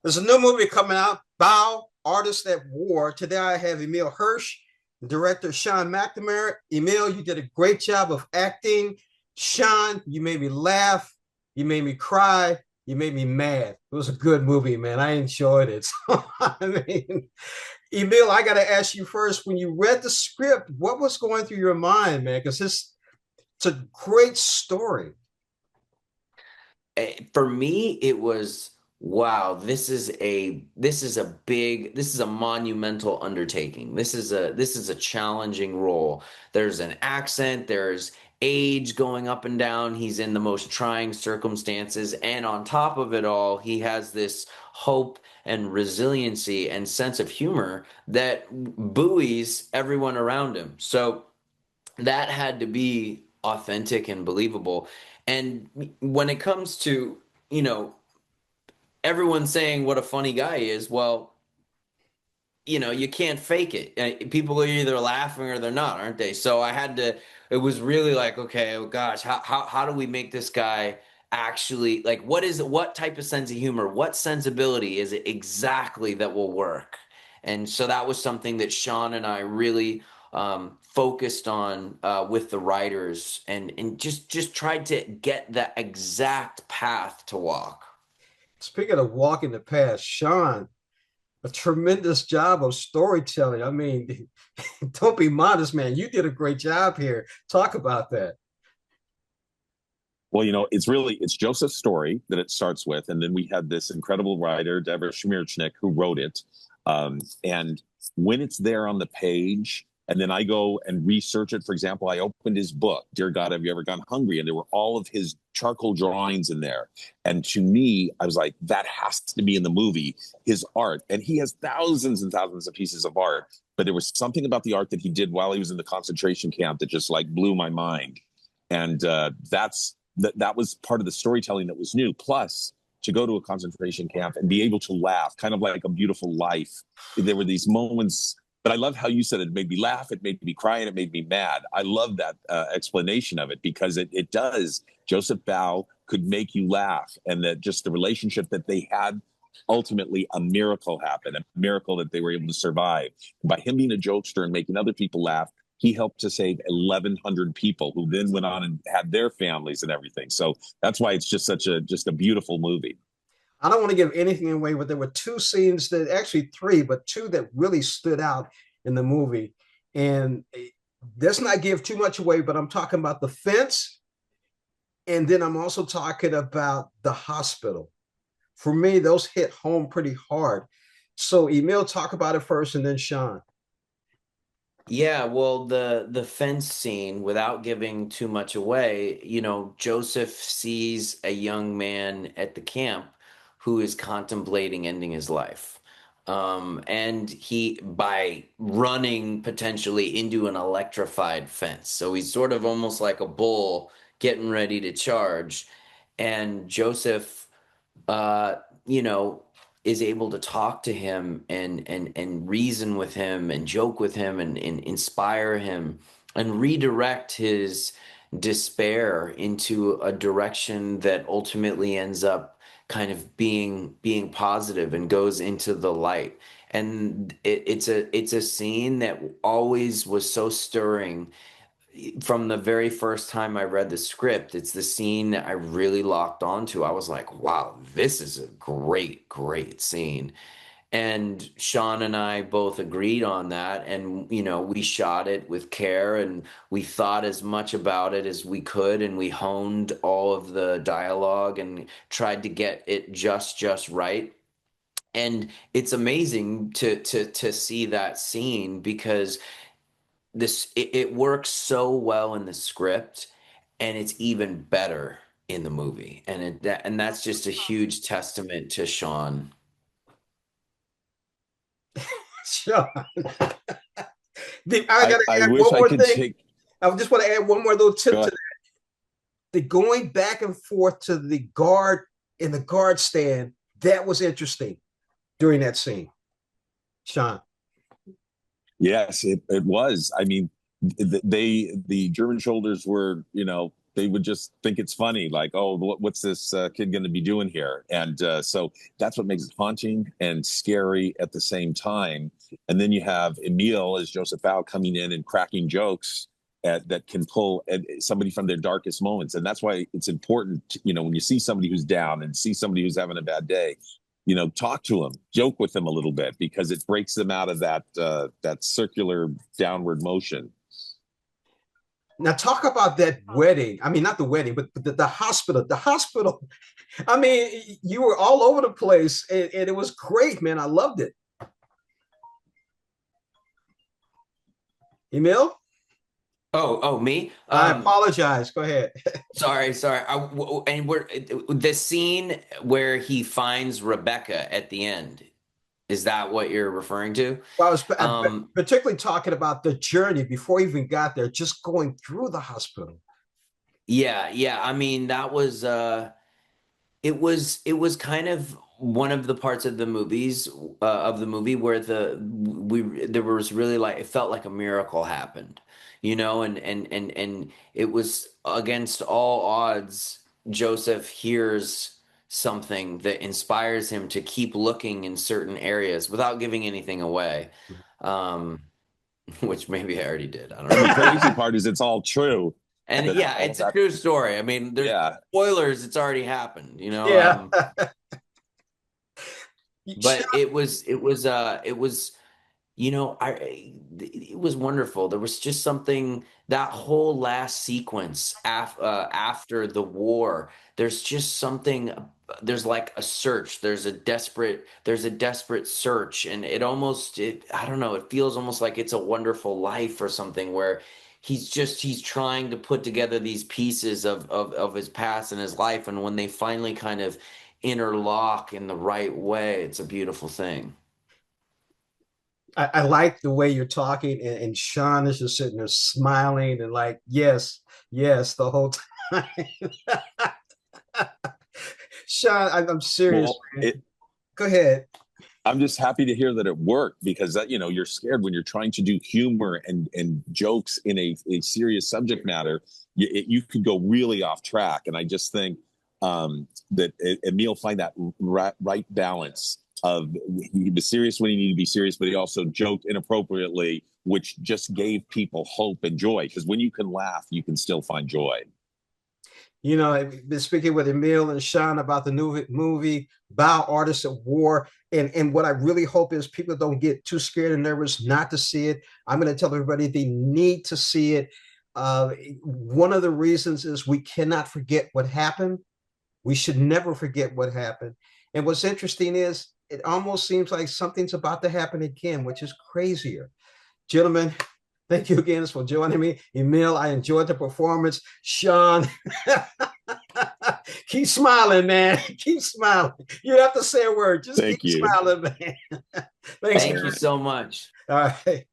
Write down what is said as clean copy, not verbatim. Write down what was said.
There's a new movie coming out, Bau, Artist at War. Today I have Emile Hirsch, director Sean McNamara. Emile, you did a great job of acting. Sean, you made me laugh. You made me cry. You made me mad. It was a good movie, man. I enjoyed it. So, I mean, Emile, I got to ask you first, when you read the script, what was going through your mind, man? Because it's a great story. For me, it was wow, this is a monumental undertaking. This is a challenging role. There's an accent, there's age going up and down. He's in the most trying circumstances, and on top of it all, he has this hope and resiliency and sense of humor that buoys everyone around him. So that had to be authentic and believable. And when it comes to, you know, everyone saying what a funny guy is, well, you can't fake it. People are either laughing or they're not, aren't they? So I had to, it was really like, okay, oh gosh, how do we make this guy actually like what type of sense of humor, what sensibility is it exactly that will work? And so that was something that Sean and I really focused on with the writers and just tried to get that exact path to walk. Speaking of walking the path, Sean, a tremendous job of storytelling. I mean, don't be modest, man. You did a great job here. Talk about that. Well, it's Joseph's story that it starts with, and then we had this incredible writer, Deborah Schmierchnik, who wrote it. And when it's there on the page, and then I go and research it. For example, I opened his book, Dear God, Have You Ever Gone Hungry? And there were all of his charcoal drawings in there. And to me, I was like, that has to be in the movie, his art. And he has thousands and thousands of pieces of art. But there was something about the art that he did while he was in the concentration camp that just like blew my mind. And that was part of the storytelling that was new. Plus, to go to a concentration camp and be able to laugh, kind of like A Beautiful Life. There were these moments, but I love how you said it made me laugh, it made me cry, and it made me mad. I love that explanation of it because it does. Joseph Bau could make you laugh, and that just the relationship that they had, ultimately a miracle happened, a miracle that they were able to survive. By him being a jokester and making other people laugh, he helped to save 1,100 people who then went on and had their families and everything. So that's why it's just a beautiful movie. I don't want to give anything away, but there were two scenes that actually three, but two that really stood out in the movie. And let's not give too much away, but I'm talking about the fence. And then I'm also talking about the hospital. For me, those hit home pretty hard. So, Emil, talk about it first and then Sean. Yeah, well, the fence scene, without giving too much away, Joseph sees a young man at the camp who is contemplating ending his life. And he, by running potentially into an electrified fence. So he's sort of almost like a bull getting ready to charge. And Joseph uh, you know, is able to talk to him and reason with him and joke with him and inspire him and redirect his despair into a direction that ultimately ends up kind of being positive and goes into the light. And it's a scene that always was so stirring from the very first time I read the script. It's the scene that I really locked onto. I was like, wow, this is a great, great scene. And Sean and I both agreed on that. And, we shot it with care and we thought as much about it as we could. And we honed all of the dialogue and tried to get it just right. And it's amazing to see that scene because it works so well in the script and it's even better in the movie and that's just a huge testament to Sean. Sean, I got I, to I add wish one I more could thing. take. I just want to add one more little tip Go to ahead. that. The going back and forth to the guard in the guard stand, that was interesting during that scene. Sean. Yes, it was. I mean, the German soldiers were, they would just think it's funny, like, oh, what's this kid going to be doing here? And so that's what makes it haunting and scary at the same time. And then you have Emile as Joseph Bau coming in and cracking jokes that can pull somebody from their darkest moments. And that's why it's important, when you see somebody who's down and see somebody who's having a bad day, talk to them, joke with them a little bit, because it breaks them out of that circular downward motion. Now talk about that wedding. I mean, not the wedding, but the hospital. The hospital. I mean, you were all over the place, and it was great, man. I loved it. Emile? Oh, me? I apologize. Go ahead. Sorry. And the scene where he finds Rebecca at the end. Is that what you're referring to? Well, I was particularly talking about the journey before he even got there, just going through the hospital. Yeah. I mean, that was it was kind of one of the parts of the movie where there was really, like, it felt like a miracle happened, and it was against all odds. Joseph hears something that inspires him to keep looking in certain areas without giving anything away, which maybe I already did. I don't know. The crazy part is it's all true. And yeah, it's a true story. I mean, there's spoilers. It's already happened, Yeah. But it was it was wonderful. There was just something, that whole last sequence after the war. There's just something. There's like a search. There's a desperate search, and I don't know. It feels almost like It's a Wonderful Life or something, where he's trying to put together these pieces of his past and his life, and when they finally kind of interlock in the right way, it's a beautiful thing. I like the way you're talking, and Sean is just sitting there smiling and like, yes, the whole time. Sean, I'm serious. Well, go ahead. I'm just happy to hear that it worked, because that, you're scared when you're trying to do humor and jokes in a serious subject matter. You could go really off track. And I just think that Emile find that right balance of, he was serious when he needed to be serious, but he also joked inappropriately, which just gave people hope and joy. Because when you can laugh, you can still find joy. I've been speaking with Emile and Sean about the new movie, Bau, Artists at War. And what I really hope is people don't get too scared and nervous not to see it. I'm going to tell everybody they need to see it. One of the reasons is we cannot forget what happened. We should never forget what happened. And what's interesting is it almost seems like something's about to happen again, which is crazier. Gentlemen, thank you again for joining me. Emile, I enjoyed the performance. Sean, keep smiling, man. Keep smiling. You don't have to say a word. Just keep smiling, man. Thank you so much. All right.